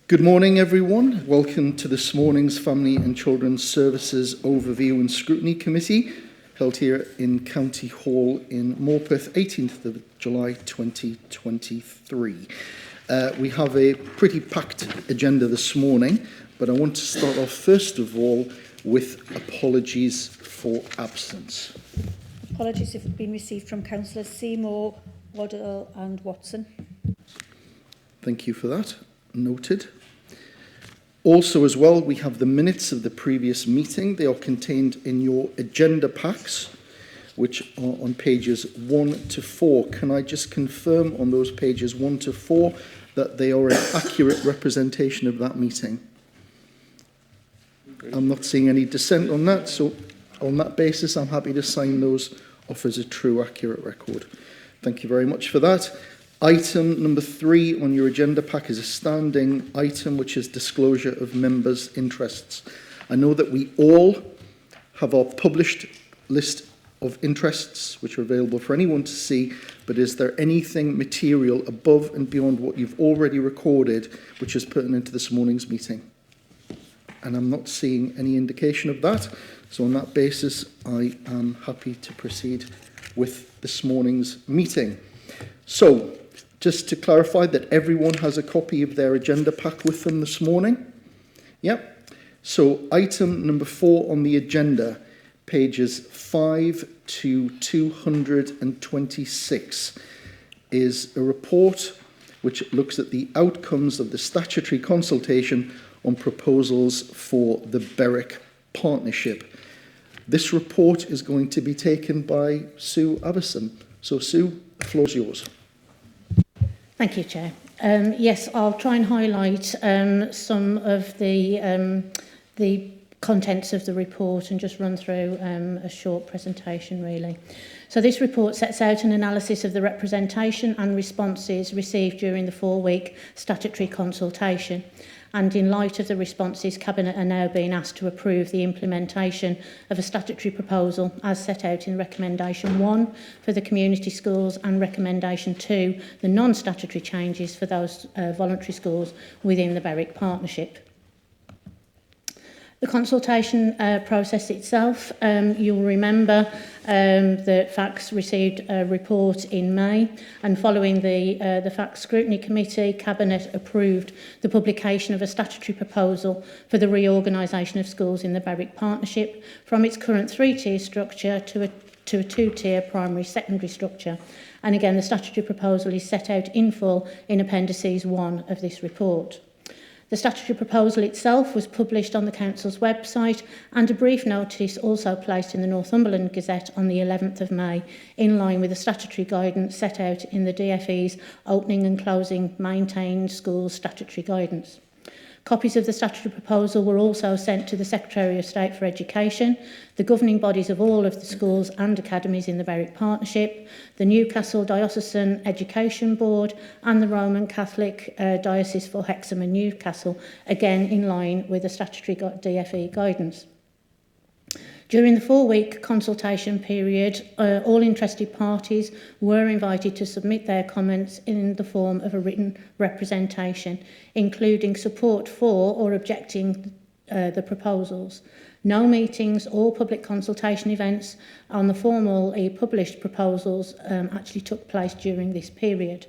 Good morning, everyone. Welcome to this morning's Family and Children's Services Overview and Scrutiny Committee, held here in County Hall in Morpeth, 18th of July 2023. We have a pretty packed agenda this morning, but I want to start off first of all with apologies for absence. Apologies have been received from Councillors Seymour, Waddell and Watson. Thank you for that. Noted. Also as well, we have the minutes of the previous meeting. They are contained in your agenda packs, which are on pages 1 to 4. Can I just confirm on those pages 1 to 4 that they are an accurate representation of that meeting? I'm not seeing any dissent on that, so on that basis, I'm happy to sign those off as a true, accurate record. Thank you very much for that. Item number 3 on your agenda pack is a standing item, which is disclosure of members' interests. I know that we all have our published list of interests, which are available for anyone to see, but is there anything material above and beyond what you've already recorded, which is pertinent to this morning's meeting? And I'm not seeing any indication of that. So on that basis, I am happy to proceed with this morning's meeting. So, just to clarify that everyone has a copy of their agenda pack with them this morning. Yep. So item number 4 on the agenda, pages 5 to 226, is a report which looks at the outcomes of the statutory consultation on proposals for the Berwick Partnership. This report is going to be taken by Sue Avison. So Sue, the floor is yours. Thank you, Chair. Yes, I'll try and highlight some of the contents of the report and just run through a short presentation, really. So this report sets out an analysis of the representation and responses received during the 4-week statutory consultation. And in light of the responses, Cabinet are now being asked to approve the implementation of a statutory proposal as set out in Recommendation 1 for the community schools and Recommendation 2, the non-statutory changes for those voluntary schools within the Berwick Partnership. The consultation process itself, you'll remember that FACS received a report in May, and following the FACS Scrutiny Committee, Cabinet approved the publication of a statutory proposal for the reorganisation of schools in the Berwick Partnership from its current 3-tier structure to a 2-tier primary-secondary structure. And again, the statutory proposal is set out in full in Appendices 1 of this report. The statutory proposal itself was published on the Council's website, and a brief notice also placed in the Northumberland Gazette on the 11th of May, in line with the statutory guidance set out in the DfE's opening and closing maintained schools statutory guidance. Copies of the statutory proposal were also sent to the Secretary of State for Education, the governing bodies of all of the schools and academies in the Berwick Partnership, the Newcastle Diocesan Education Board and the Roman Catholic Diocese for Hexham and Newcastle, again in line with the statutory DfE guidance. During the 4-week consultation period, all interested parties were invited to submit their comments in the form of a written representation, including support for or objecting the proposals. No meetings or public consultation events on the formally published proposals actually took place during this period.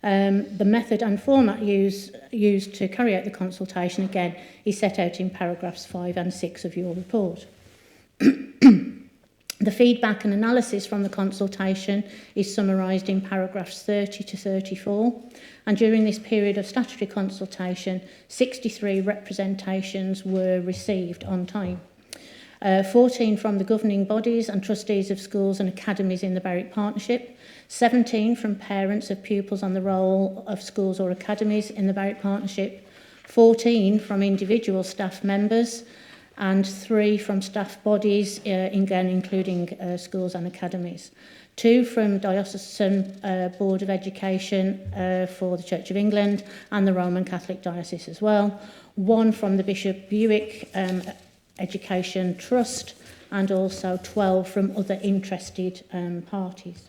The method and format used to carry out the consultation, again, is set out in paragraphs 5 and 6 of your report. The feedback and analysis from the consultation is summarised in paragraphs 30 to 34, and during this period of statutory consultation, 63 representations were received on time. 14 from the governing bodies and trustees of schools and academies in the Berwick Partnership, 17 from parents of pupils on the roll of schools or academies in the Berwick Partnership, 14 from individual staff members, and 3 from staff bodies, again including schools and academies. 2 from Diocesan Board of Education for the Church of England and the Roman Catholic Diocese as well. 1 from the Bishop Buick Education Trust, and also 12 from other interested parties.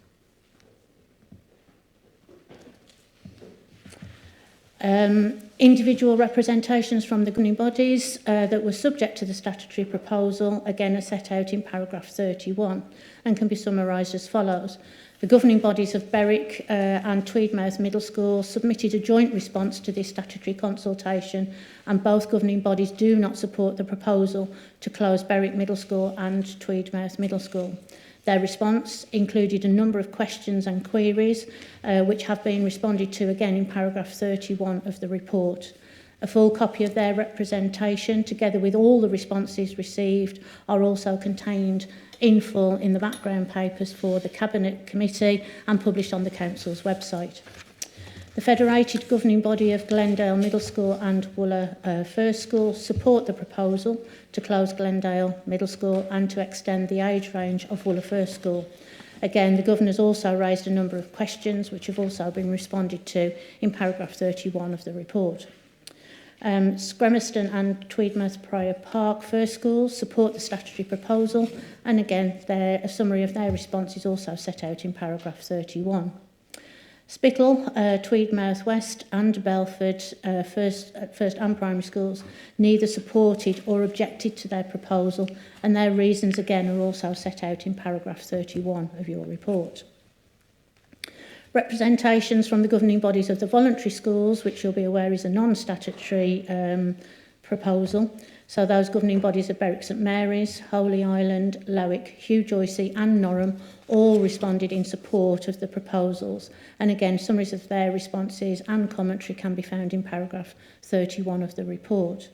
Individual representations from the governing bodies that were subject to the statutory proposal, again, are set out in paragraph 31 and can be summarised as follows. The governing bodies of Berwick and Tweedmouth Middle School submitted a joint response to this statutory consultation, and both governing bodies do not support the proposal to close Berwick Middle School and Tweedmouth Middle School. Their response included a number of questions and queries which have been responded to again in paragraph 31 of the report. A full copy of their representation, together with all the responses received, are also contained in full in the background papers for the Cabinet Committee and published on the Council's website. The Federated Governing Body of Glendale Middle School and Wooler First School support the proposal to close Glendale Middle School and to extend the age range of Wooler First School. Again, the Governor's also raised a number of questions which have also been responded to in paragraph 31 of the report. Scremiston and Tweedmouth Prior Park First Schools support the statutory proposal, and again, a summary of their response is also set out in paragraph 31. Spittle, Tweedmouth West and Belford first and primary schools neither supported or objected to their proposal, and their reasons again are also set out in paragraph 31 of your report. Representations from the governing bodies of the voluntary schools, which you'll be aware is a non-statutory proposal. So those governing bodies of Berwick St Mary's, Holy Island, Lowick, Hugh Joycey and Norham all responded in support of the proposals. And again, summaries of their responses and commentary can be found in paragraph 31 of the report.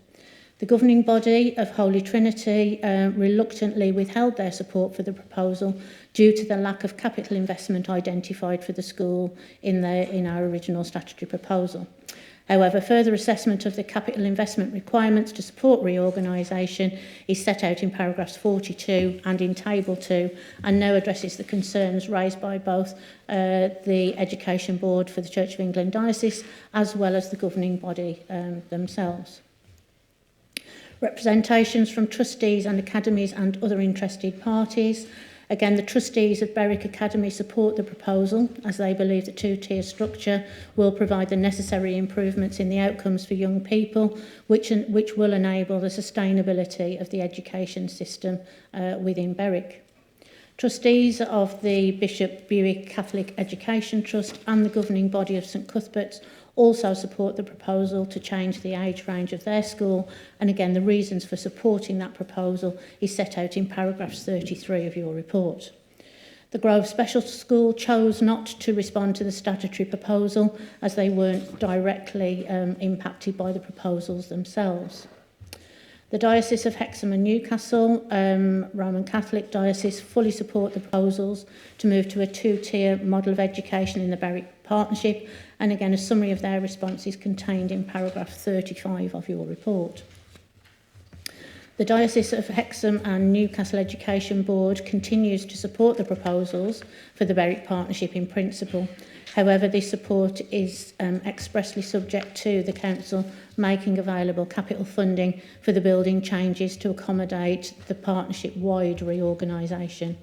The governing body of Holy Trinity reluctantly withheld their support for the proposal due to the lack of capital investment identified for the school in our original statutory proposal. However, further assessment of the capital investment requirements to support reorganisation is set out in paragraphs 42 and in table 2, and now addresses the concerns raised by both the Education Board for the Church of England Diocese as well as the governing body themselves. Representations from trustees and academies and other interested parties. Again, the trustees of Berwick Academy support the proposal as they believe the two-tier structure will provide the necessary improvements in the outcomes for young people, which will enable the sustainability of the education system within Berwick. Trustees of the Bishop Buick Catholic Education Trust and the governing body of St Cuthbert's also support the proposal to change the age range of their school, and again the reasons for supporting that proposal is set out in paragraph 33 of your report. The Grove Special School chose not to respond to the statutory proposal as they weren't directly impacted by the proposals themselves. The Diocese of Hexham and Newcastle, Roman Catholic Diocese, fully support the proposals to move to a two-tier model of education in the Berwick Partnership, and again a summary of their response is contained in paragraph 35 of your report. The Diocese of Hexham and Newcastle Education Board continues to support the proposals for the Berwick Partnership in principle. However, this support is expressly subject to the Council making available capital funding for the building changes to accommodate the partnership-wide reorganisation.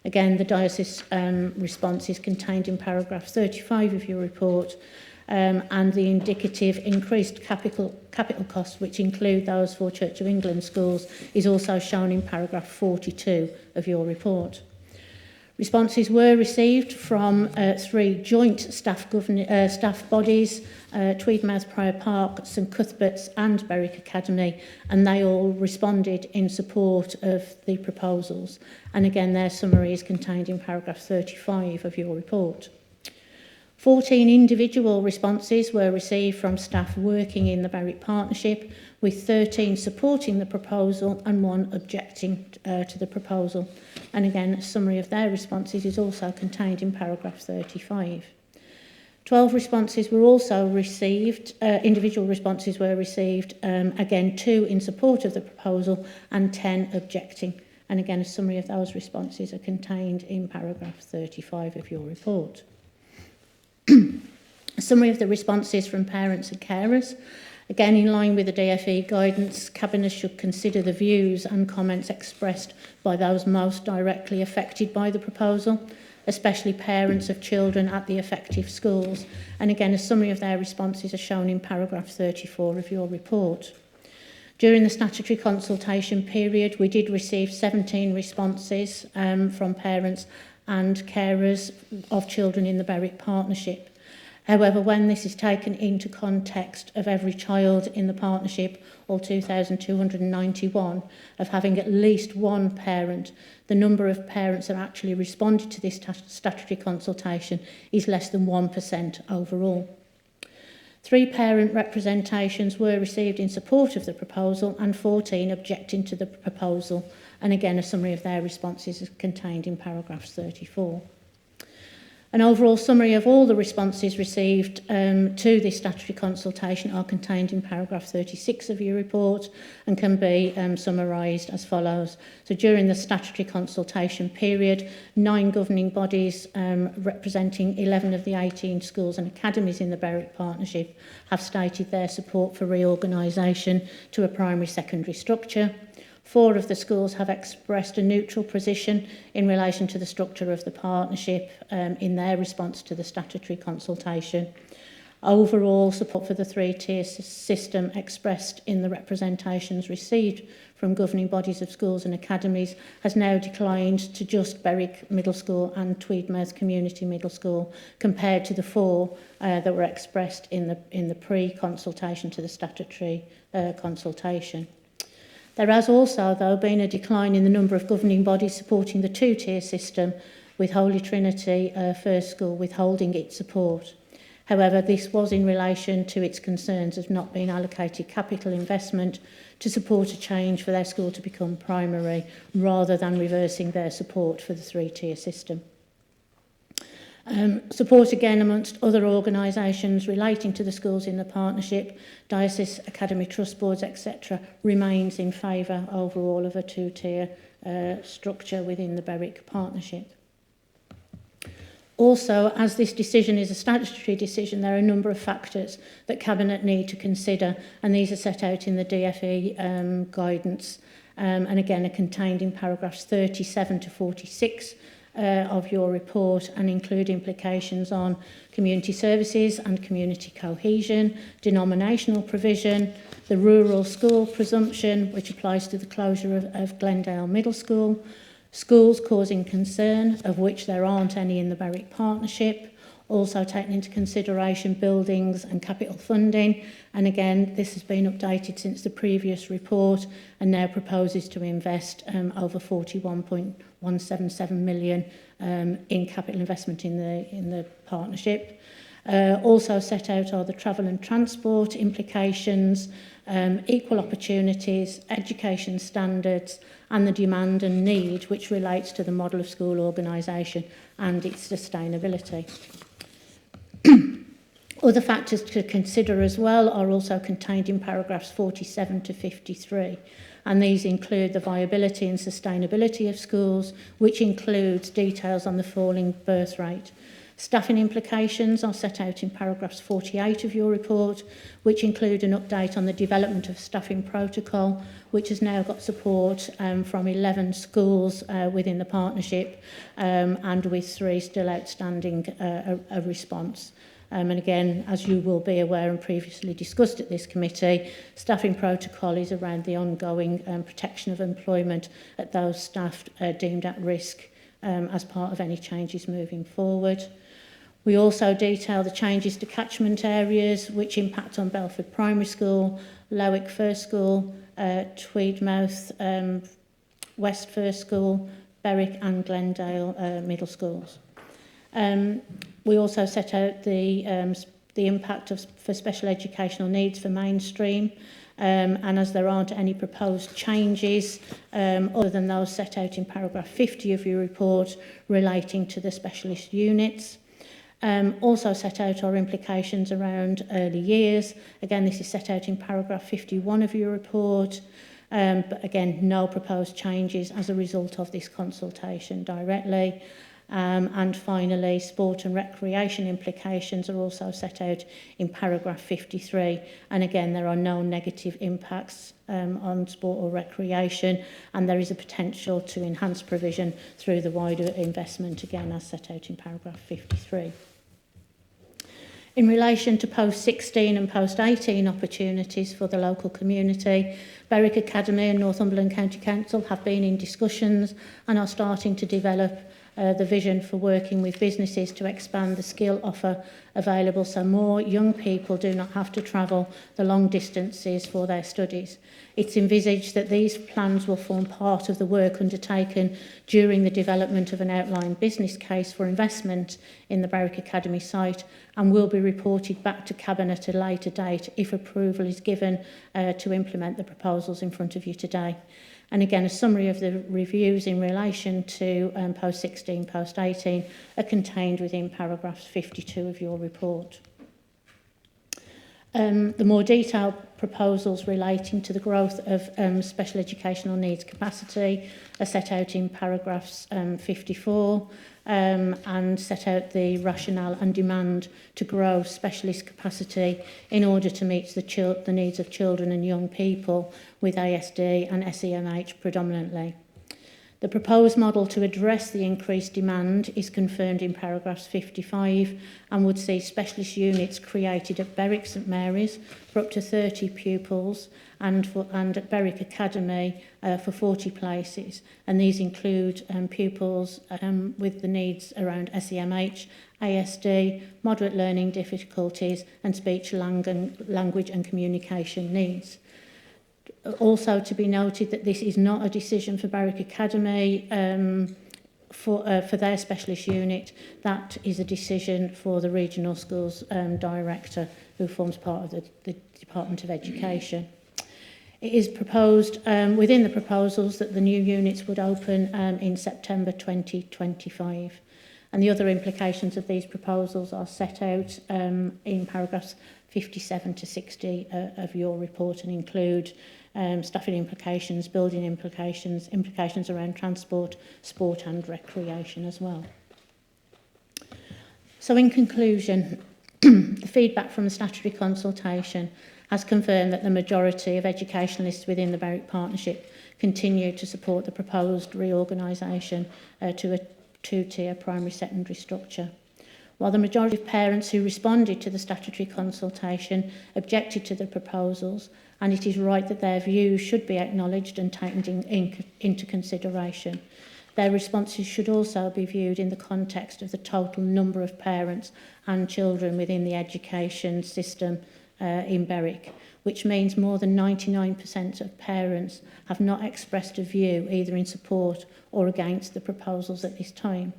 Again, the diocese response is contained in paragraph 35 of your report, and the indicative increased capital costs, which include those for Church of England schools, is also shown in paragraph 42 of your report. Responses were received from 3 joint staff bodies, Tweedmouth Prior Park, St Cuthbert's and Berwick Academy, and they all responded in support of the proposals. And again, their summary is contained in paragraph 35 of your report. 14 individual responses were received from staff working in the Berwick Partnership, with 13 supporting the proposal and 1 objecting to the proposal. And again, a summary of their responses is also contained in paragraph 35. 12 responses were also received, individual responses were received, again 2 in support of the proposal and 10 objecting. And again, a summary of those responses are contained in paragraph 35 of your report. A summary of the responses from parents and carers. Again, in line with the DFE guidance, Cabinet should consider the views and comments expressed by those most directly affected by the proposal. especially parents of children at the affected schools. And again, a summary of their responses are shown in paragraph 34 of your report. During the statutory consultation period, we did receive 17 responses from parents and carers of children in the Berwick Partnership. However, when this is taken into context of every child in the partnership, or 2,291, of having at least one parent, the number of parents that actually responded to this statutory consultation is less than 1% overall. 3 parent representations were received in support of the proposal and 14 objecting to the proposal. And again, a summary of their responses is contained in paragraph 34. An overall summary of all the responses received to this statutory consultation are contained in paragraph 36 of your report and can be summarised as follows. So during the statutory consultation period, 9 governing bodies representing 11 of the 18 schools and academies in the Berwick Partnership have stated their support for reorganisation to a primary-secondary structure. 4 of the schools have expressed a neutral position in relation to the structure of the partnership in their response to the statutory consultation. Overall, support for the 3-tier system expressed in the representations received from governing bodies of schools and academies has now declined to just Berwick Middle School and Tweedmouth Community Middle School, compared to the 4 that were expressed in the pre-consultation to the statutory consultation. There has also, though, been a decline in the number of governing bodies supporting the 2-tier system, with Holy Trinity First School withholding its support. However, this was in relation to its concerns of not being allocated capital investment to support a change for their school to become primary, rather than reversing their support for the 3-tier system. Support again amongst other organisations relating to the schools in the partnership, diocese, academy trust boards, etc., remains in favour overall of a 2-tier structure within the Berwick Partnership. Also, as this decision is a statutory decision, there are a number of factors that Cabinet need to consider, and these are set out in the DFE guidance, and again are contained in paragraphs 37 to 46 of your report, and include implications on community services and community cohesion, denominational provision, the rural school presumption, which applies to the closure of Glendale Middle School, schools causing concern, of which there aren't any in the Berwick Partnership, also taking into consideration buildings and capital funding, and again this has been updated since the previous report and now proposes to invest over 41.177 million in capital investment in the partnership. Also set out are the travel and transport implications, equal opportunities, education standards, and the demand and need which relates to the model of school organisation and its sustainability. Other factors to consider as well are also contained in paragraphs 47 to 53, and these include the viability and sustainability of schools, which includes details on the falling birth rate. Staffing implications are set out in paragraphs 48 of your report, which include an update on the development of staffing protocol, which has now got support from 11 schools within the partnership, and with 3 still outstanding a response. And again, as you will be aware and previously discussed at this committee, staffing protocol is around the ongoing protection of employment at those staff deemed at risk as part of any changes moving forward. We also detail the changes to catchment areas which impact on Belford Primary School, Lowick First School, Tweedmouth West First School, Berwick and Glendale Middle Schools. We also set out the impact for special educational needs for mainstream, and as there aren't any proposed changes other than those set out in paragraph 50 of your report relating to the specialist units. Also set out are implications around early years. Again, this is set out in paragraph 51 of your report, but again, no proposed changes as a result of this consultation directly. And finally, sport and recreation implications are also set out in paragraph 53. And again, there are no negative impacts on sport or recreation, and there is a potential to enhance provision through the wider investment, again, as set out in paragraph 53. In relation to post-16 and post-18 opportunities for the local community, Berwick Academy and Northumberland County Council have been in discussions and are starting to develop the vision for working with businesses to expand the skill offer available so more young people do not have to travel the long distances for their studies. It's envisaged that these plans will form part of the work undertaken during the development of an outlined business case for investment in the Berwick Academy site and will be reported back to Cabinet at a later date if approval is given to implement the proposals in front of you today. And again, a summary of the reviews in relation to post-16, post-18 are contained within paragraph 52 of your report. The more detailed proposals relating to the growth of special educational needs capacity are set out in paragraphs 54 and set out the rationale and demand to grow specialist capacity in order to meet the needs of children and young people with ASD and SEMH predominantly. The proposed model to address the increased demand is confirmed in paragraphs 55 and would see specialist units created at Berwick St Mary's for up to 30 pupils and at Berwick Academy for 40 places. And these include pupils with the needs around SEMH, ASD, moderate learning difficulties and speech, language and communication needs. Also to be noted that this is not a decision for Berwick Academy for their specialist unit. That is a decision for the Regional Schools Director, who forms part of the Department of Education. It is proposed within the proposals that the new units would open in September 2025. And the other implications of these proposals are set out in paragraphs 57 to 60 of your report and include staffing implications, building implications, implications around transport, sport and recreation as well. So in conclusion, the feedback from the statutory consultation has confirmed that the majority of educationalists within the Berwick Partnership continue to support the proposed reorganisation to a two-tier primary-secondary structure. While the majority of parents who responded to the statutory consultation objected to the proposals, and it is right that their views should be acknowledged and taken into consideration, their responses should also be viewed in the context of the total number of parents and children within the education system in Berwick, which means more than 99% of parents have not expressed a view either in support or against the proposals at this time.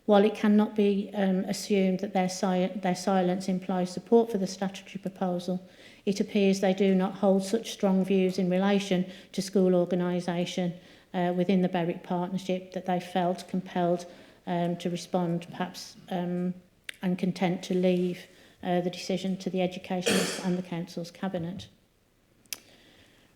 While it cannot be assumed that their silence implies support for the statutory proposal, it appears they do not hold such strong views in relation to school organisation within the Berwick Partnership that they felt compelled to respond, perhaps, and content to leave the decision to the Educationists and the Council's Cabinet.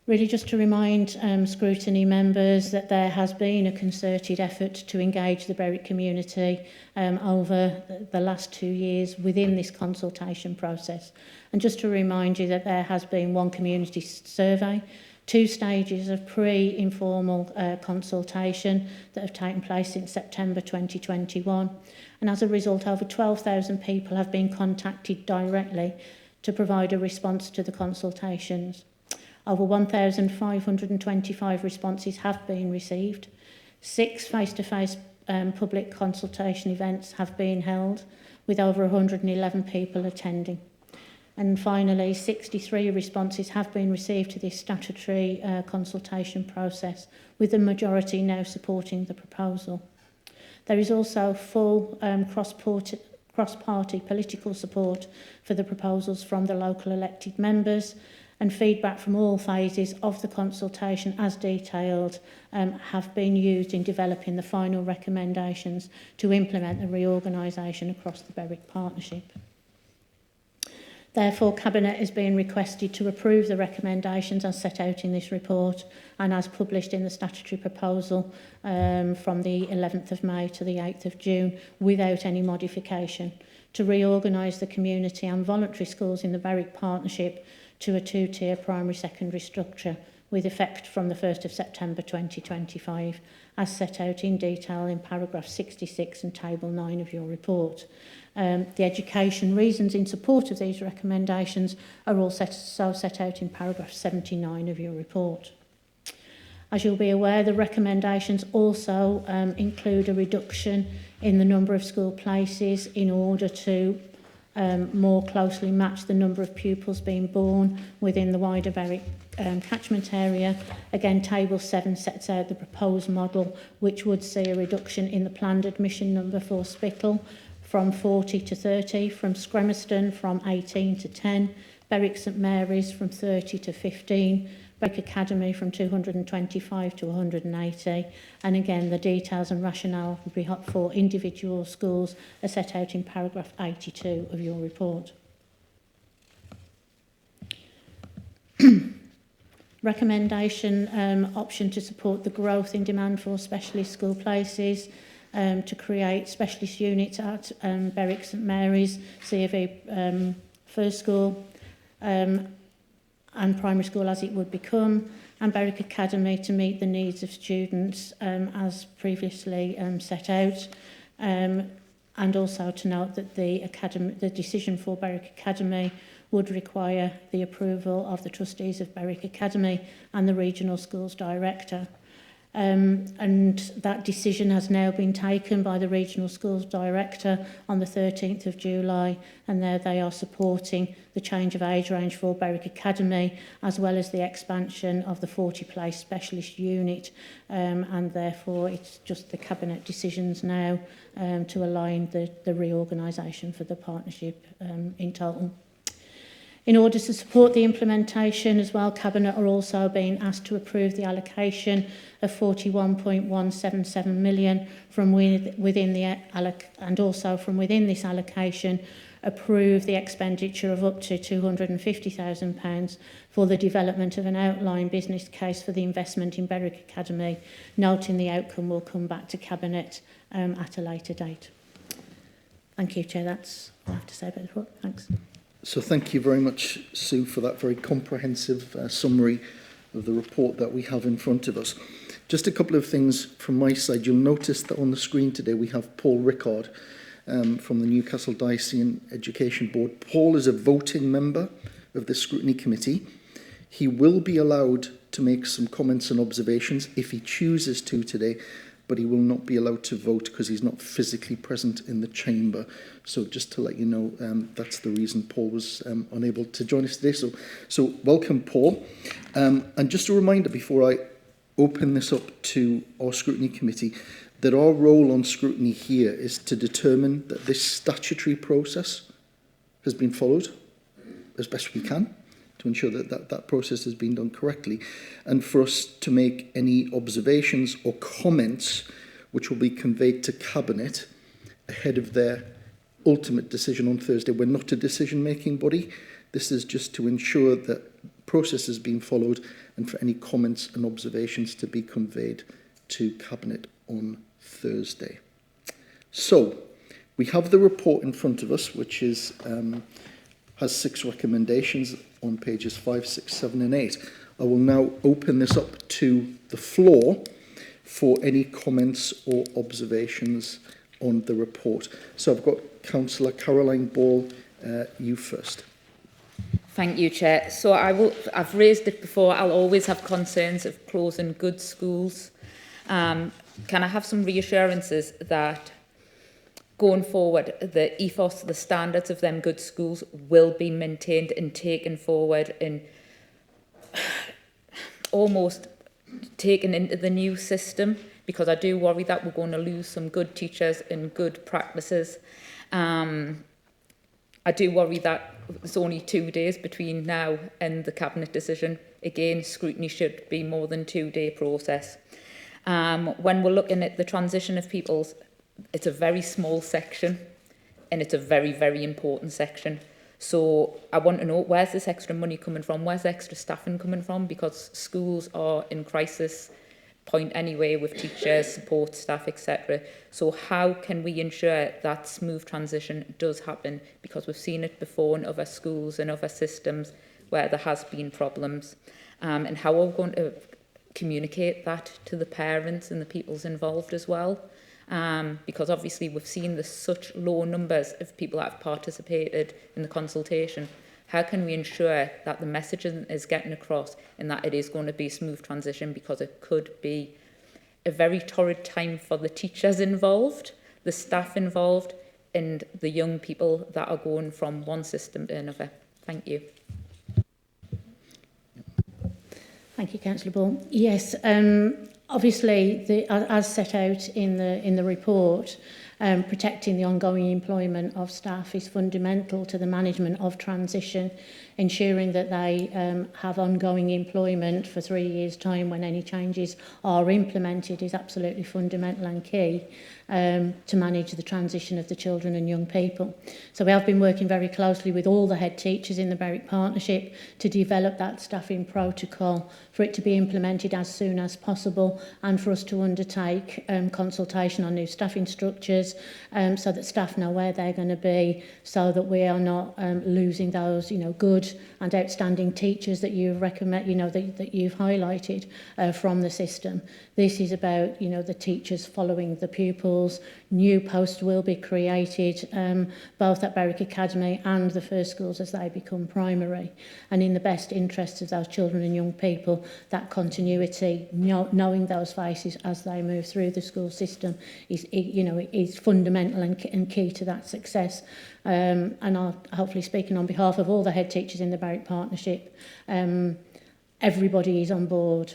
Really just to remind Scrutiny members that there has been a concerted effort to engage the Berwick community over the last 2 years within this consultation process. And just to remind you that there has been one community survey, 2 stages of pre-informal consultation that have taken place since September 2021. And as a result, over 12,000 people have been contacted directly to provide a response to the consultations. Over 1,525 responses have been received. 6 face-to-face public consultation events have been held, with over 111 people attending. And finally, 63 responses have been received to this statutory consultation process, with the majority now supporting the proposal. There is also full cross-party political support for the proposals from the local elected members, and feedback from all phases of the consultation as detailed have been used in developing the final recommendations to implement the reorganisation across the Berwick Partnership. Therefore, Cabinet is being requested to approve the recommendations as set out in this report and as published in the statutory proposal from the 11th of May to the 8th of June without any modification, to reorganise the community and voluntary schools in the Berwick Partnership to a two-tier primary-secondary structure with effect from the 1st of September 2025, as set out in detail in paragraph 66 and table 9 of your report. The education reasons in support of these recommendations are also set out in paragraph 79 of your report. As you'll be aware, the recommendations also include a reduction in the number of school places in order to more closely match the number of pupils being born within the wider Berwick catchment area. Again, table 7 sets out the proposed model, which would see a reduction in the planned admission number for Spittal from 40 to 30, from Scremiston from 18 to 10, Berwick St Mary's from 30 to 15, Berwick Academy from 225 to 180, and again the details and rationale for individual schools are set out in paragraph 82 of your report. Recommendation option to support the growth in demand for specialist school places, to create specialist units at Berwick St Mary's, CFA First School, and primary school as it would become, and Berwick Academy to meet the needs of students as previously set out, and also to note that the decision for Berwick Academy would require the approval of the trustees of Berwick Academy and the regional schools director. And that decision has now been taken by the regional schools director on the 13th of July, and there they are supporting the change of age range for Berwick Academy as well as the expansion of the 40-place specialist unit, and therefore it's just the cabinet decisions now to align the reorganisation for the partnership in total. In order to support the implementation as well, Cabinet are also being asked to approve the allocation of 41.177 million from within the and also from within this allocation approve the expenditure of up to £250,000 for the development of an outline business case for the investment in Berwick Academy, noting the outcome will come back to Cabinet at a later date. Thank you, Chair. That's all I have to say about the report. Thanks. So thank you very much, Sue, for that very comprehensive summary of the report that we have in front of us. Just a couple of things from my side. You'll notice that on the screen today we have Paul Rickard from the Newcastle Diocesan Education Board. Paul is a voting member of the Scrutiny Committee. He will be allowed to make some comments and observations if he chooses to today, but he will not be allowed to vote because he's not physically present in the chamber. So just to let you know, that's the reason Paul was unable to join us today. So welcome, Paul. And just a reminder before I open this up to our Scrutiny Committee, that our role on scrutiny here is to determine that this statutory process has been followed as best we can, to ensure that that process has been done correctly, and for us to make any observations or comments which will be conveyed to Cabinet ahead of their ultimate decision on Thursday. We're not a decision-making body. This is just to ensure that process has been followed and for any comments and observations to be conveyed to Cabinet on Thursday. So, we have the report in front of us, which is has 6 recommendations on pages 5, 6, 7 and 8. I will now open this up to the floor for any comments or observations on the report. So I've got Councillor Caroline Ball, you first. Thank you, Chair. So I've raised it before. I'll always have concerns of closing good schools. Can I have some reassurances that going forward, the ethos, the standards of them good schools will be maintained and taken forward and almost taken into the new system? Because I do worry that we're going to lose some good teachers and good practices. I do worry that it's only 2 days between now and the Cabinet decision. Again, scrutiny should be more than 2-day process. When we're looking at the transition of peoples, it's a very small section and it's a very, very important section. So I want to know, where's this extra money coming from? Where's the extra staffing coming from? Because schools are in crisis point anyway with teachers, support staff, etc. So how can we ensure that smooth transition does happen? Because we've seen it before in other schools and other systems where there has been problems. And how are we going to communicate that to the parents and the peoples involved as well? Because obviously we've seen the such low numbers of people that have participated in the consultation. How can we ensure that the messaging is getting across and that it is going to be a smooth transition, because it could be a very torrid time for the teachers involved, the staff involved, and the young people that are going from one system to another. Thank you. Thank you, Councillor Ball. Yes, obviously, as set out in the report, protecting the ongoing employment of staff is fundamental to the management of transition. Ensuring that they have ongoing employment for 3 years' time when any changes are implemented is absolutely fundamental and key to manage the transition of the children and young people. So we have been working very closely with all the head teachers in the Berwick Partnership to develop that staffing protocol for it to be implemented as soon as possible, and for us to undertake consultation on new staffing structures so that staff know where they're going to be, so that we are not losing those, good and outstanding teachers that you've recommend, that you've highlighted from the system. This is about, the teachers following the pupils. New posts will be created, both at Berwick Academy and the first schools as they become primary. And in the best interests of those children and young people, that continuity, knowing those faces as they move through the school system is fundamental and key to that success. And I'll hopefully speaking on behalf of all the head teachers in the Berwick Partnership, everybody is on board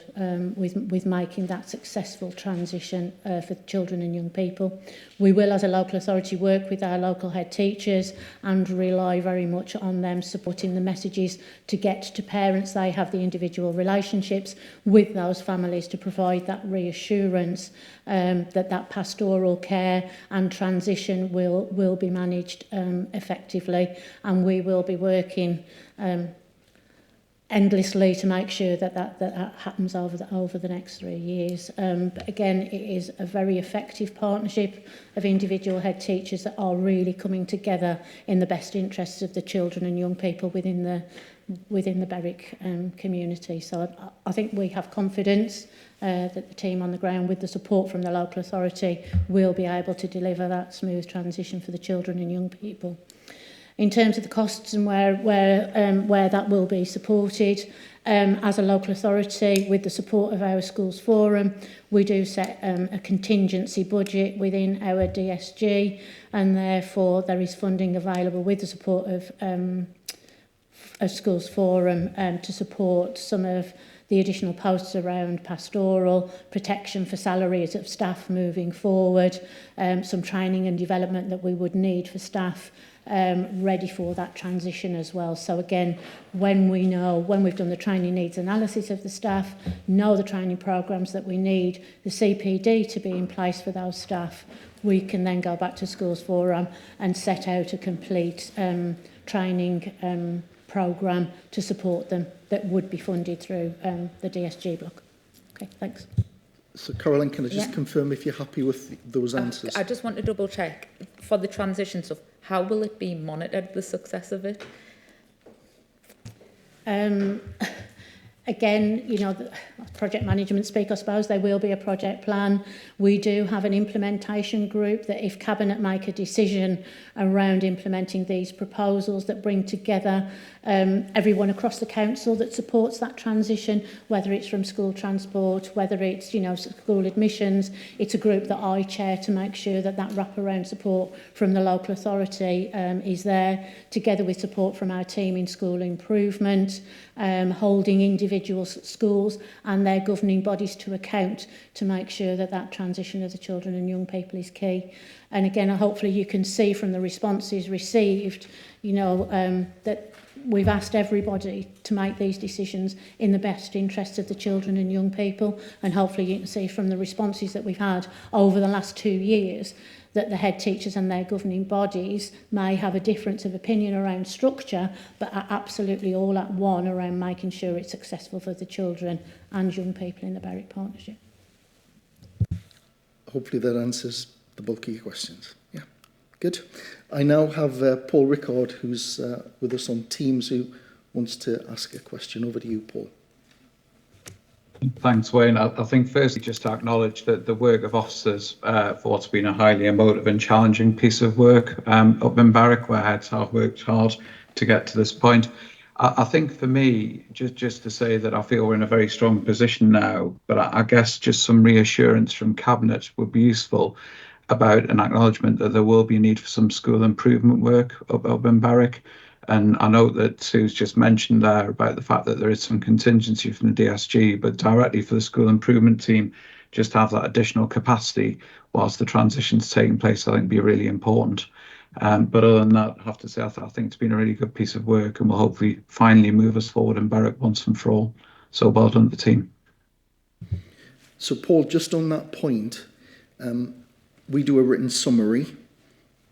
with making that successful transition for children and young people. We will, as a local authority, work with our local head teachers and rely very much on them supporting the messages to get to parents. They have the individual relationships with those families to provide that reassurance that pastoral care and transition will be managed effectively, and we will be working endlessly to make sure that happens over the next 3 years. But again, it is a very effective partnership of individual head teachers that are really coming together in the best interests of the children and young people within the Berwick community. So I think we have confidence that the team on the ground, with the support from the local authority, will be able to deliver that smooth transition for the children and young people. In terms of the costs and where that will be supported, as a local authority, with the support of our schools forum, we do set a contingency budget within our DSG, and therefore there is funding available with the support of a schools forum to support some of the additional posts around pastoral, protection for salaries of staff moving forward, some training and development that we would need for staff ready for that transition as well. So again, when we've done the training needs analysis of the staff, know the training programs that we need, the CPD to be in place for those staff, we can then go back to schools forum and set out a complete training programme to support them that would be funded through the DSG block. Okay, thanks. So Caroline, can I just confirm if you're happy with those answers? I just want to double check for the transition stuff. How will it be monitored, the success of it? Again, the project management speak, I suppose, there will be a project plan. We do have an implementation group that, if Cabinet make a decision around implementing these proposals that bring together everyone across the council that supports that transition, whether it's from school transport, whether it's, school admissions, it's a group that I chair to make sure that wraparound support from the local authority is there, together with support from our team in school improvement, holding individual schools and their governing bodies to account to make sure that transition of the children and young people is key. And again, hopefully you can see from the responses received, that we've asked everybody to make these decisions in the best interests of the children and young people, and hopefully you can see from the responses that we've had over the last 2 years that the head teachers and their governing bodies may have a difference of opinion around structure, but are absolutely all at one around making sure it's successful for the children and young people in the Berwick Partnership. Hopefully that answers the bulk of your questions. Yeah, good. I now have Paul Rickard, who's with us on Teams, who wants to ask a question. Over to you, Paul. Thanks, Wayne. I think firstly just to acknowledge that the work of officers for what's been a highly emotive and challenging piece of work up in Berwick, where heads have worked hard to get to this point. I think for me, just to say that I feel we're in a very strong position now, but I guess just some reassurance from Cabinet would be useful about an acknowledgement that there will be a need for some school improvement work up in Berwick. And I know that Sue's just mentioned there about the fact that there is some contingency from the DSG, but directly for the school improvement team, just have that additional capacity whilst the transition's taking place, I think would be really important. But other than that, I have to say, I think it's been a really good piece of work and will hopefully finally move us forward in Berwick once and for all. So well done to the team. So, Paul, just on that point, we do a written summary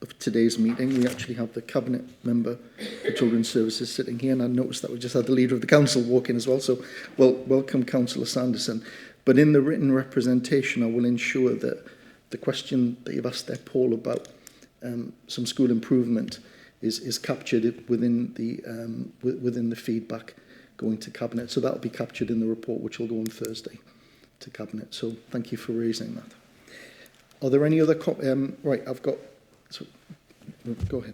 of today's meeting. We actually have the Cabinet member for Children's Services sitting here, and I noticed that we just had the Leader of the Council walk in as well, so welcome Councillor Sanderson. But in the written representation, I will ensure that the question that you've asked there, Paul, about some school improvement is captured within the feedback going to Cabinet. So that will be captured in the report, which will go on Thursday to Cabinet. So thank you for raising that. Are there any other... right, I've got... So, go ahead.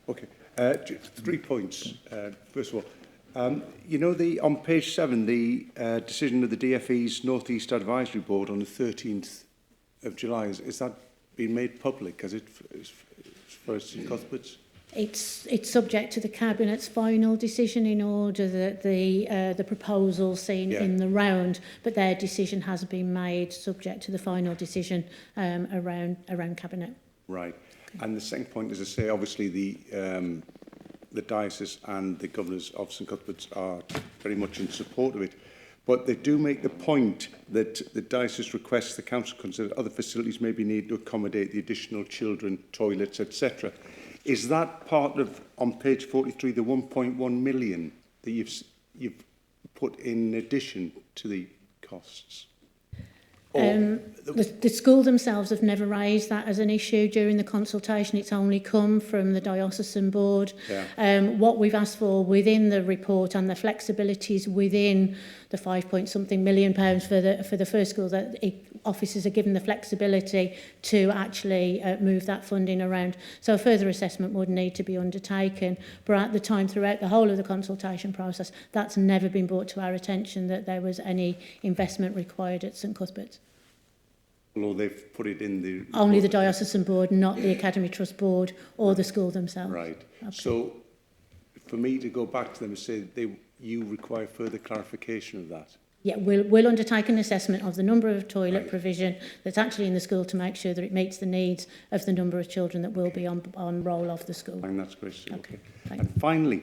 Okay, 3 points. First of all, you know, on page 7, the decision of the DFE's North East Advisory Board on the 13th of July, is that been made public? Has it, as far as St Cuthbert's? It's subject to the Cabinet's final decision in order that the proposal seen in the round, but their decision has been made subject to the final decision around Cabinet. Right. And the second point is to say, obviously, the diocese and the governors of St Cuthbert's are very much in support of it. But they do make the point that the diocese requests the council consider other facilities may be needed to accommodate the additional children, toilets, etc. Is that part of, on page 43, the 1.1 million that you've put in addition to the costs? The school themselves have never raised that as an issue during the consultation. It's only come from the diocesan board. What we've asked for within the report and the flexibilities within the £5-point-something million for the first school, that officers are given the flexibility to actually move that funding around. So a further assessment would need to be undertaken. But at the time, throughout the whole of the consultation process, that's never been brought to our attention that there was any investment required at St Cuthbert's. Although they've put it in the... Only the diocesan board, not the Academy Trust board or the school themselves. Right. Okay. So for me to go back to them and say you require further clarification of that? Yeah, we'll undertake an assessment of the number of toilet provision that's actually in the school to make sure that it meets the needs of the number of children that will be on roll of the school. And that's great. Okay. Thank And finally,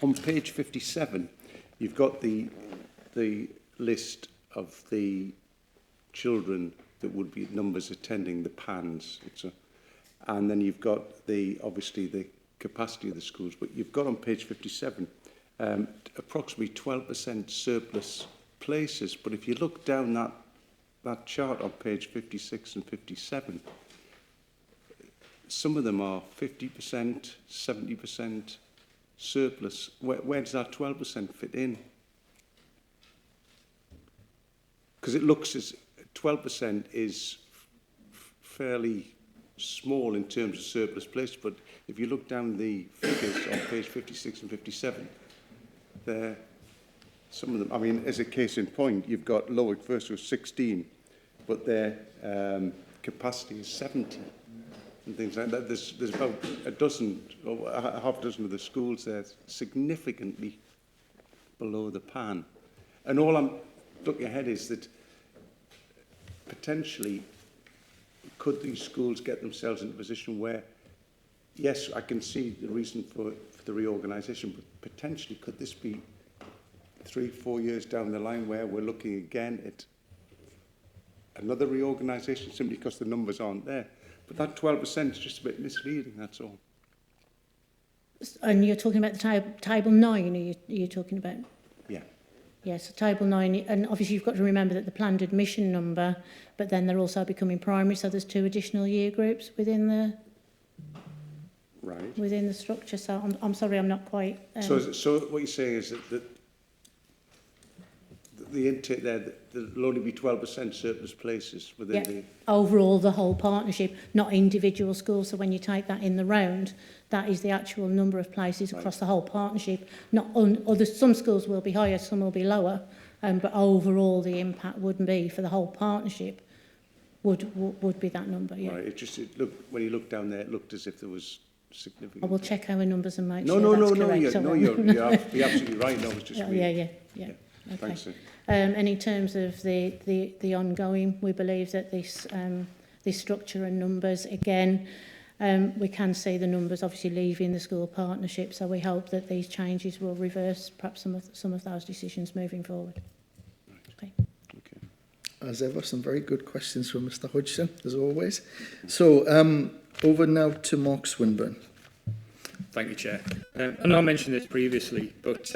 on page 57, you've got the list of the children that would be numbers attending the PANS, and then you've got obviously the capacity of the schools, but you've got on page 57 approximately 12% surplus places. But if you look down that chart on page 56 and 57, some of them are 50%, 70% surplus. Where does that 12% fit in? Because it looks as 12% is fairly small in terms of surplus places, but if you look down the figures on page 56 and 57, some of them, I mean, as a case in point, you've got Lowick first was 16, but their capacity is 70 and things like that. There's about a dozen or a half dozen of the schools there significantly below the pan. And all I'm looking ahead is that potentially, could these schools get themselves in a position where yes, I can see the reason for the reorganisation, but potentially could this be 3-4 years down the line where we're looking again at another reorganisation simply because the numbers aren't there? But that 12% is just a bit misleading, that's all. And you're talking about the table 9, are you talking about? Yeah. Yes, table 9, and obviously you've got to remember that the planned admission number, but then they're also becoming primary, so there's 2 additional year groups within the structure. So I'm sorry, I'm not quite. So what you're saying is that the intake there, there'll only be 12% surplus places within the... Overall, the whole partnership, not individual schools. So when you take that in the round, that is the actual number of places across the whole partnership. Some schools will be higher, some will be lower, but overall the impact wouldn't be for the whole partnership. Would be that number, yeah. Right, when you look down there, it looked as if there was significant... I will check our numbers and make sure that's correct. You're absolutely right. No, it's just me. Yeah. Okay. Thanks, sir. And in terms of the ongoing, we believe that this structure and numbers, again, we can see the numbers obviously leaving the school partnership, so we hope that these changes will reverse perhaps some of those decisions moving forward. Okay. As ever, some very good questions from Mr Hodgson, as always. So, over now to Mark Swinburne. Thank you, Chair. I know I mentioned this previously, but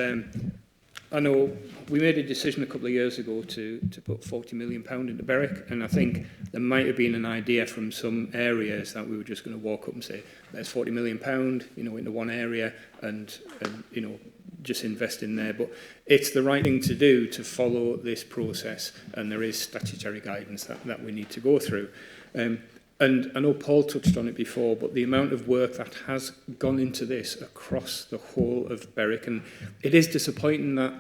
I know we made a decision a couple of years ago to put £40 million into Berwick, and I think there might have been an idea from some areas that we were just going to walk up and say, there's £40 million, into one area and just invest in there. But it's the right thing to do to follow this process, and there is statutory guidance that we need to go through. And I know Paul touched on it before, but the amount of work that has gone into this across the whole of Berwick, and it is disappointing that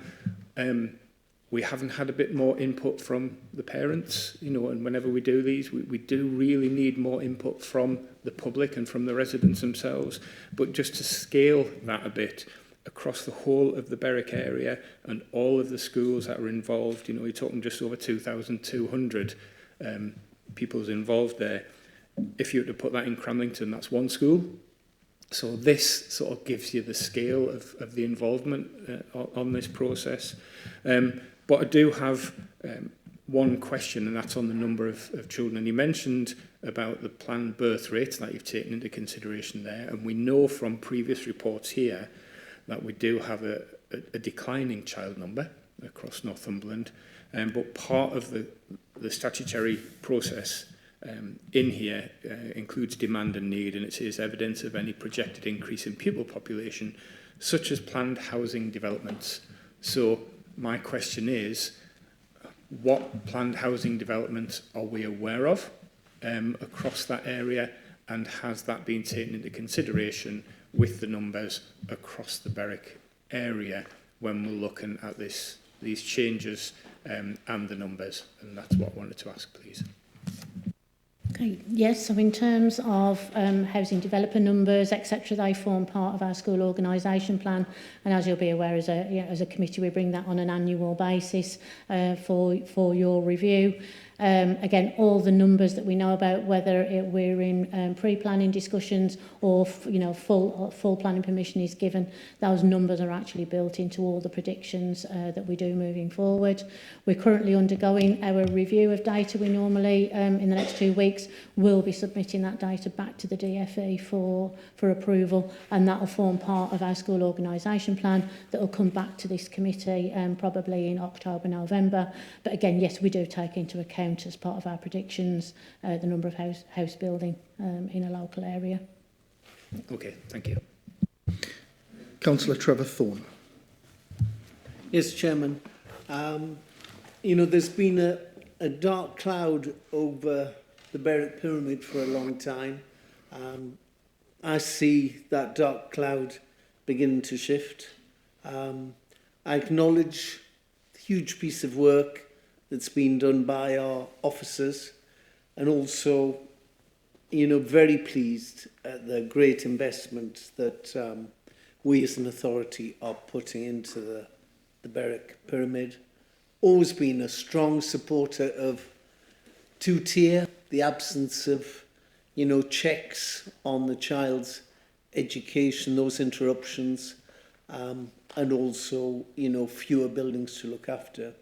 we haven't had a bit more input from the parents, and whenever we do these, we do really need more input from the public and from the residents themselves. But just to scale that a bit across the whole of the Berwick area and all of the schools that are involved, you're talking just over 2,200 people's involved there. If you were to put that in Cramlington, that's one school. So this sort of gives you the scale of the involvement on this process. But I do have one question, and that's on the number of children. And you mentioned about the planned birth rate that you've taken into consideration there. And we know from previous reports here that we do have a declining child number across Northumberland. But part of the statutory process in here includes demand and need, and it says evidence of any projected increase in pupil population, such as planned housing developments. So my question is, what planned housing developments are we aware of across that area, and has that been taken into consideration with the numbers across the Berwick area when we're looking at these changes and the numbers? And that's what I wanted to ask, please. Okay, yes, so in terms of housing developer numbers, etc., they form part of our school organisation plan, and as you'll be aware, as a committee, we bring that on an annual basis for your review. Again, all the numbers that we know about, whether we're in pre-planning discussions or full planning permission is given, those numbers are actually built into all the predictions that we do moving forward. We're currently undergoing our review of data. We normally, in the next 2 weeks, will be submitting that data back to the DFE for approval, and that will form part of our school organisation plan that will come back to this committee probably in October, November. But again, yes, we do take into account as part of our predictions the number of house building in a local area. Okay, thank you. Councillor Trevor Thorne. Yes, Chairman. There's been a dark cloud over the Berwick Pyramid for a long time. I see that dark cloud beginning to shift. I acknowledge the huge piece of work that's been done by our officers, and also, very pleased at the great investment that we as an authority are putting into the Berwick Pyramid. Always been a strong supporter of two-tier, the absence of, checks on the child's education, those interruptions, and also, you know, fewer buildings to look after.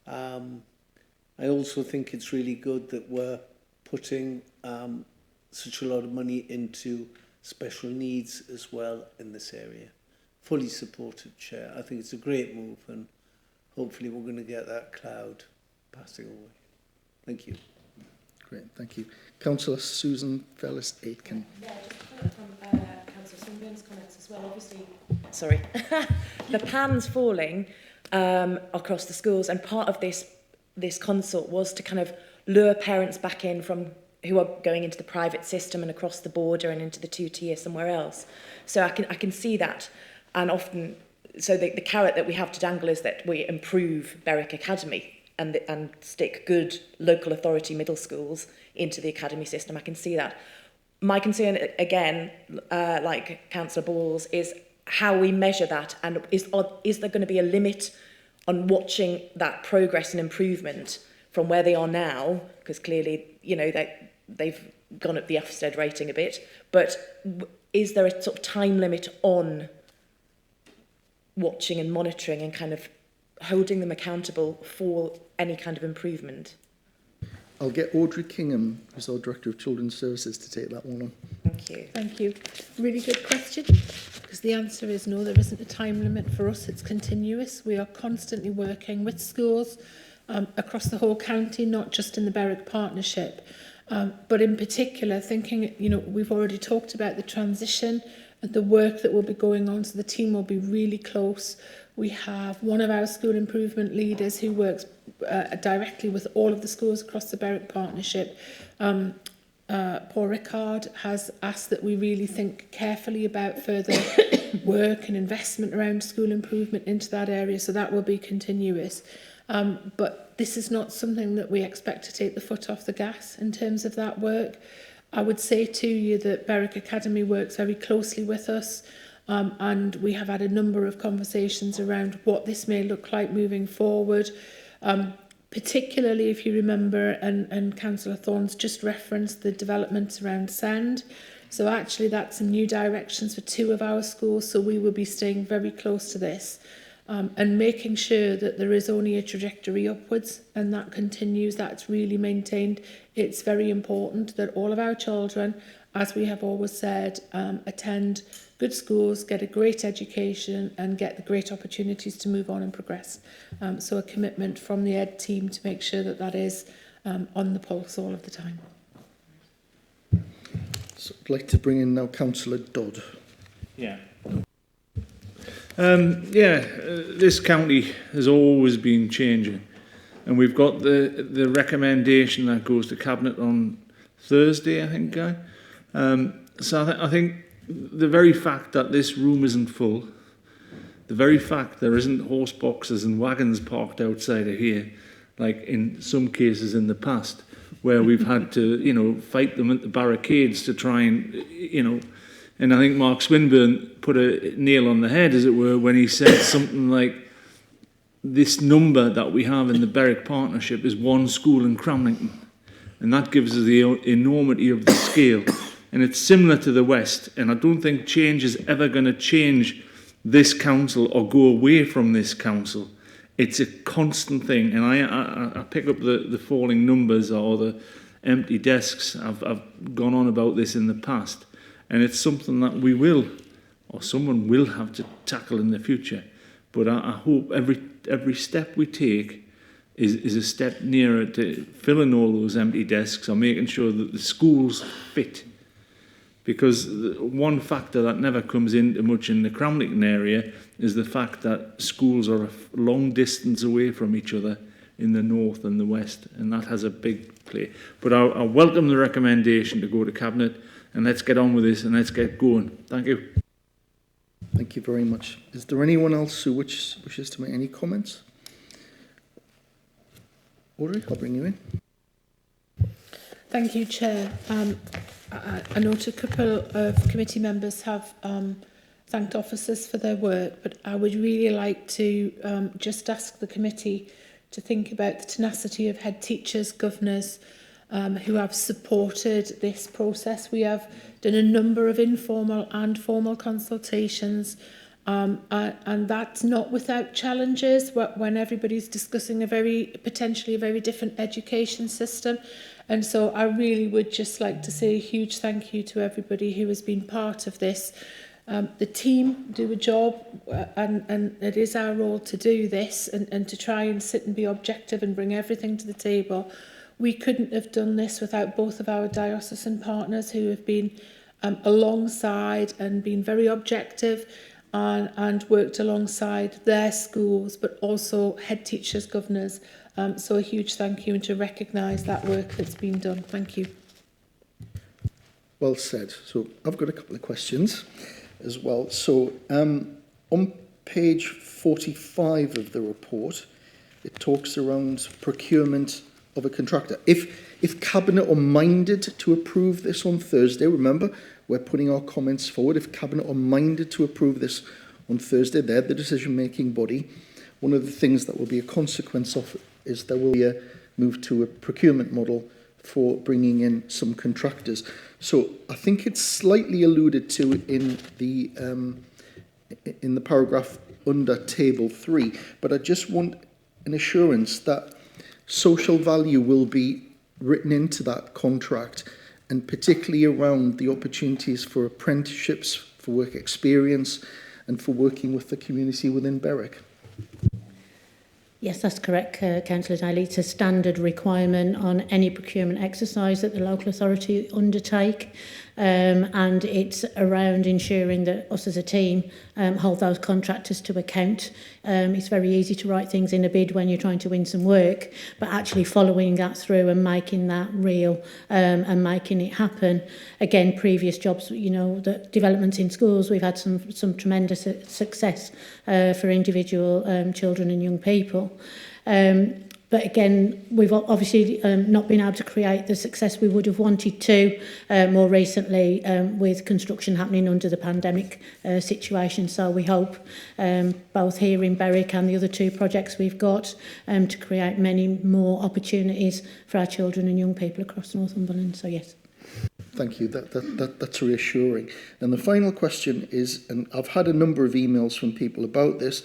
I also think it's really good that we're putting such a lot of money into special needs as well in this area. Fully supported, Chair. I think it's a great move, and hopefully we're going to get that cloud passing away. Thank you. Great, thank you. Councillor Susan Fellis-Aitken. Yeah, just to comment from Councillor Swinburne's comments as well. Obviously, sorry, the pan's falling across the schools, and part of this consult was to kind of lure parents back in from who are going into the private system and across the border and into the two-tier somewhere else. So I can see that, and often, so the carrot that we have to dangle is that we improve Berwick Academy and stick good local authority middle schools into the academy system. I can see that. My concern, again, like Councillor Balls, is how we measure that, and is there going to be a limit on watching that progress and improvement from where they are now? Because clearly, you know, they've gone up the Ofsted rating a bit, but is there a sort of time limit on watching and monitoring and kind of holding them accountable for any kind of improvement? I'll get Audrey Kingham, who's our Director of Children's Services, to take that one on. Thank you. Thank you. Really good question, because the answer is no, there isn't a time limit for us. It's continuous. We are constantly working with schools across the whole county, not just in the Berwick Partnership. But in particular, thinking, you know, we've already talked about the transition and the work that will be going on, so the team will be really close. We have one of our school improvement leaders who works directly with all of the schools across the Berwick Partnership. Paul Rickard has asked that we really think carefully about further work and investment around school improvement into that area, so that will be continuous. But this is not something that we expect to take the foot off the gas in terms of that work. I would say to you that Berwick Academy works very closely with us, and we have had a number of conversations around what this may look like moving forward, particularly if you remember, and Councillor Thorne's just referenced the developments around SEND. So actually that's some new directions for 2 of our schools, so we will be staying very close to this. And making sure that there is only a trajectory upwards and that continues, that's really maintained. It's very important that all of our children, as we have always said, attend good schools, get a great education and get the great opportunities to move on and progress. So a commitment from the Ed team to make sure that that is on the pulse all of the time. So I'd like to bring in now Councillor Dodd. Yeah. This county has always been changing, and we've got the recommendation that goes to Cabinet on Thursday, I think, Guy. So I think the very fact that this room isn't full, the very fact there isn't horse boxes and wagons parked outside of here, like in some cases in the past, where we've had to, you know, fight them at the barricades to try and, you know. And I think Mark Swinburne put a nail on the head, as it were, when he said something like, this number that we have in the Berwick Partnership is 1 school in Cramlington. And that gives us the enormity of the scale. And it's similar to the West. And I don't think change is ever going to change this council or go away from this council. It's a constant thing. And I pick up the falling numbers or the empty desks. I've gone on about this in the past. And it's something that we will, or someone will have to tackle in the future. But I hope every step we take is a step nearer to filling all those empty desks or making sure that the schools fit. Because one factor that never comes into much in the Cramlington area is the fact that schools are a long distance away from each other in the north and the west, and that has a big play. But I welcome the recommendation to go to Cabinet. And let's get on with this and let's get going. Thank you. Thank you very much. Is there anyone else who wishes to make any comments? Audrey, I'll bring you in. Thank you, Chair. I note a couple of committee members have thanked officers for their work, but I would really like to just ask the committee to think about the tenacity of head teachers, governors, who have supported this process. We have done a number of informal and formal consultations, and that's not without challenges when everybody's discussing potentially a very different education system. And so I really would just like to say a huge thank you to everybody who has been part of this. The team do a job, and it is our role to do this and to try and sit and be objective and bring everything to the table. We couldn't have done this without both of our diocesan partners who have been alongside and been very objective and worked alongside their schools, but also head teachers, governors. So a huge thank you, and to recognise that work that's been done. Thank you. Well said. So I've got a couple of questions as well. So on page 45 of the report, it talks around procurement of a contractor. If Cabinet are minded to approve this on Thursday, remember, we're putting our comments forward. If Cabinet are minded to approve this on Thursday, they're the decision-making body. One of the things that will be a consequence of it is there will be a move to a procurement model for bringing in some contractors. So I think it's slightly alluded to in the paragraph under table 3, but I just want an assurance that social value will be written into that contract, and particularly around the opportunities for apprenticeships, for work experience, and for working with the community within Berwick. Yes, that's correct, Councillor Daly. It's a standard requirement on any procurement exercise that the local authority undertake, and it's around ensuring that us as a team hold those contractors to account. It's very easy to write things in a bid when you're trying to win some work, but actually following that through and making that real and making it happen. Again, previous jobs, you know, the developments in schools, we've had some tremendous success for individual children and young people. But again, we've obviously not been able to create the success we would have wanted to more recently with construction happening under the pandemic situation. So we hope both here in Berwick and the other 2 projects we've got to create many more opportunities for our children and young people across Northumberland. So yes. Thank you. That's reassuring. And the final question is, and I've had a number of emails from people about this,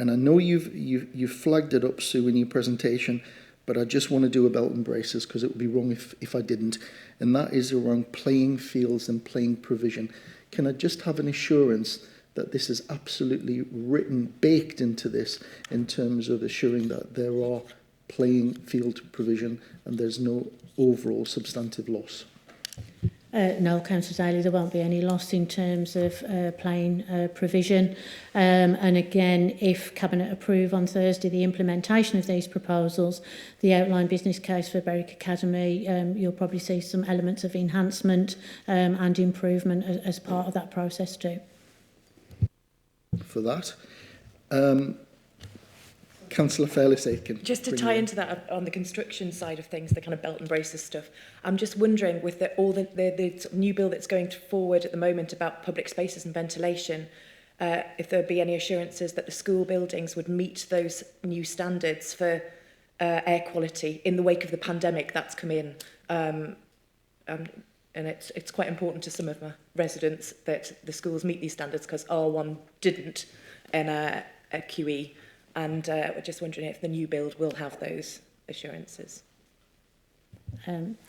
and I know you've flagged it up, Sue, in your presentation, but I just want to do a belt and braces because it would be wrong if I didn't. And that is around playing fields and playing provision. Can I just have an assurance that this is absolutely baked into this in terms of assuring that there are playing field provision and there's no overall substantive loss? No, Councillor Daly, there won't be any loss in terms of playing provision. And again, if Cabinet approve on Thursday the implementation of these proposals, the outline business case for Berwick Academy, you'll probably see some elements of enhancement and improvement as part of that process too. For that. Councillor Fairless-Aitken. Just to tie into that on the construction side of things, the kind of belt and braces stuff, I'm just wondering with all the sort of new bill that's going forward at the moment about public spaces and ventilation, if there would be any assurances that the school buildings would meet those new standards for air quality in the wake of the pandemic that's come in. And it's quite important to some of my residents that the schools meet these standards because R1 didn't in a QE. And we're just wondering if the new build will have those assurances.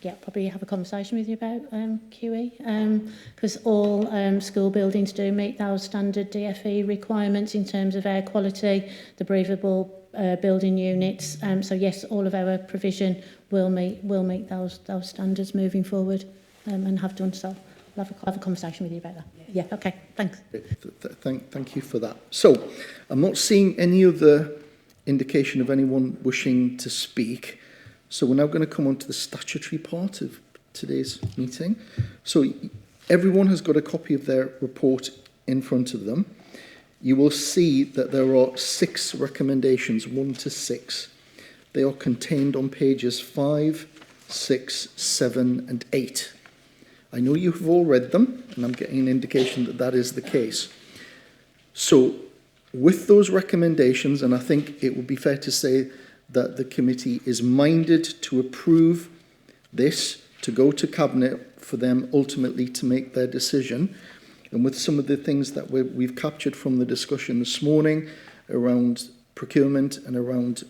Yeah, probably have a conversation with you about QE, because all school buildings do meet those standard DFE requirements in terms of air quality, the breathable building units. So yes, all of our provision will meet those standards moving forward, and have done so. I'll have a conversation with you about that. Yeah, okay, thanks. Thank you for that. So, I'm not seeing any other indication of anyone wishing to speak. So we're now going to come on to the statutory part of today's meeting. So everyone has got a copy of their report in front of them. You will see that there are 6 recommendations, 1 to 6. They are contained on pages 5, 6, 7 and 8. I know you have all read them, and I'm getting an indication that that is the case. So, with those recommendations, and I think it would be fair to say that the committee is minded to approve this to go to Cabinet for them ultimately to make their decision. And with some of the things that we've captured from the discussion this morning around procurement and around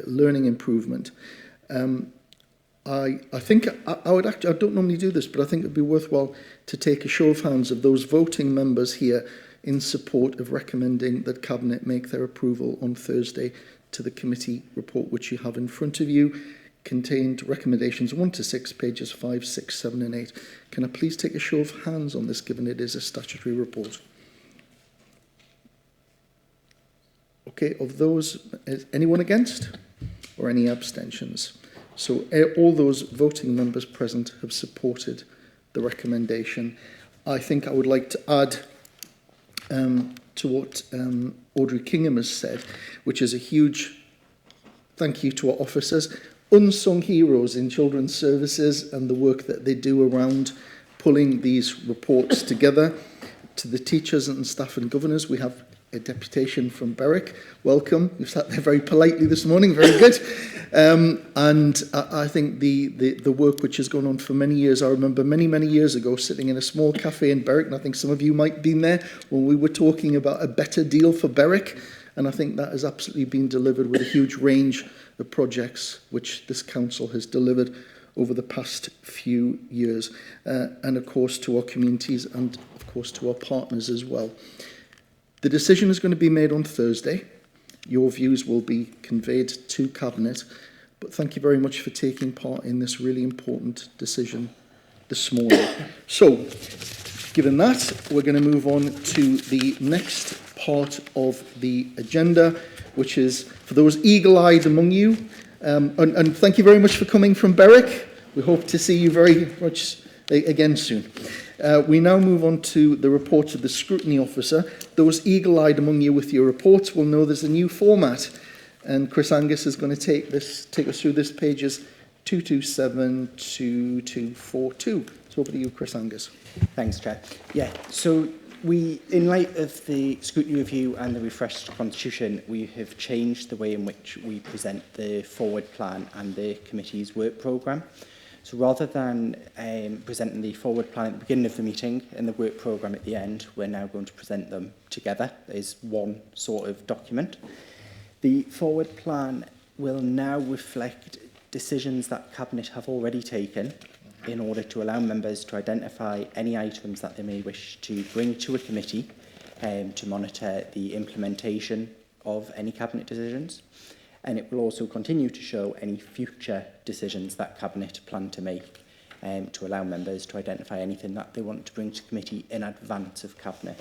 learning improvement, I think I would actually, I don't normally do this, but I think it would be worthwhile to take a show of hands of those voting members here in support of recommending that Cabinet make their approval on Thursday to the committee report, which you have in front of you, contained recommendations 1 to 6, pages 5, 6, 7 and 8. Can I please take a show of hands on this, given it is a statutory report? Okay, of those, is anyone against or any abstentions? So all those voting members present have supported the recommendation. I think I would like to add to what Audrey Kingham has said, which is a huge thank you to our officers, unsung heroes in children's services and the work that they do around pulling these reports together. To the teachers and staff and governors, we have a deputation from Berwick. Welcome. You've sat there very politely this morning. Very good. And I think the work which has gone on for many years, I remember many years ago sitting in a small cafe in Berwick, and I think some of you might have been there when we were talking about a better deal for Berwick. And I think that has absolutely been delivered with a huge range of projects which this council has delivered over the past few years. And of course to our communities and of course to our partners as well. The decision is going to be made on Thursday. Your views will be conveyed to Cabinet. But thank you very much for taking part in this really important decision this morning. So, given that, we're going to move on to the next part of the agenda, which is for those eagle-eyed among you. And thank you very much for coming from Berwick. We hope to see you very much again soon. We now move on to the report of the Scrutiny Officer. Those eagle-eyed among you with your reports will know there's a new format. And Chris Angus is going to take us through this, pages 227 to 242. So over to you, Chris Angus. Thanks, Chair. Yeah, so we, in light of the scrutiny review and the refreshed constitution, we have changed the way in which we present the forward plan and the committee's work programme. So rather than presenting the forward plan at the beginning of the meeting and the work programme at the end, we're now going to present them together as one sort of document. The forward plan will now reflect decisions that Cabinet have already taken in order to allow members to identify any items that they may wish to bring to a committee to monitor the implementation of any Cabinet decisions. And it will also continue to show any future decisions that Cabinet plan to make to allow members to identify anything that they want to bring to committee in advance of Cabinet.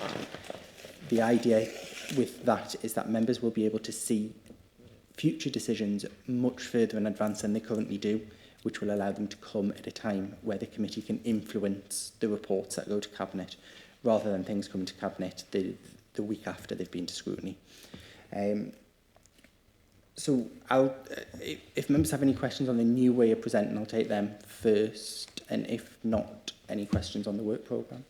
The idea with that is that members will be able to see future decisions much further in advance than they currently do, which will allow them to come at a time where the committee can influence the reports that go to Cabinet, rather than things coming to Cabinet the week after they've been to scrutiny. So if members have any questions on the new way of presenting, I'll take them first, and if not, any questions on the work programme?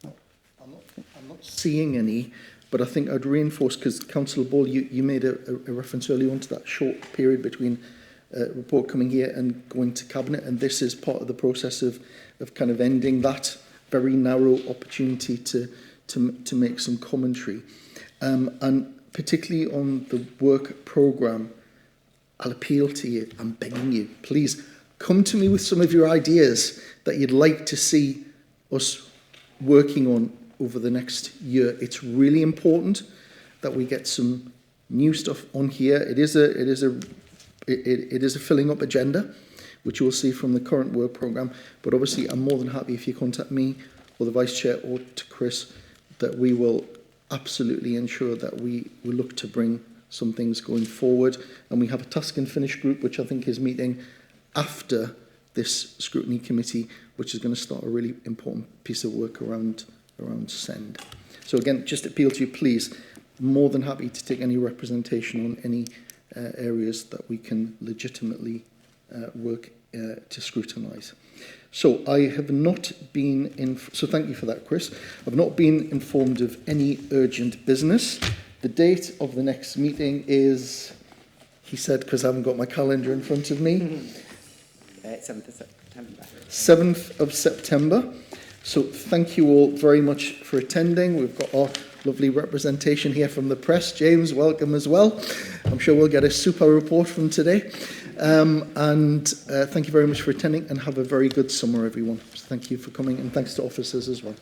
No. I'm not seeing any, but I think I'd reinforce, because Councillor Ball, you made a reference earlier on to that short period between report coming here and going to Cabinet, and this is part of the process of kind of ending that very narrow opportunity to make some commentary. And particularly on the work programme, I'll appeal to you, I'm begging you, please come to me with some of your ideas that you'd like to see us working on over the next year. It's really important that we get some new stuff on here. It is a filling up agenda, which you'll see from the current work programme, but obviously I'm more than happy if you contact me or the Vice Chair or to Chris, that we will absolutely ensure that we look to bring some things going forward. And we have a task and finish group, which I think is meeting after this scrutiny committee, which is going to start a really important piece of work around SEND. So again, just appeal to you, please, more than happy to take any representation on any areas that we can legitimately work to scrutinise. So I have not been so thank you for that, Chris. I've not been informed of any urgent business. The date of the next meeting is He said, because I haven't got my calendar in front of me. 7th of September. 7th of September. So thank you all very much for attending. We've got our lovely representation here from the press. James, welcome as well. I'm sure we'll get a super report from today. Thank you very much for attending, and have a very good summer, everyone. So thank you for coming, and thanks to officers as well.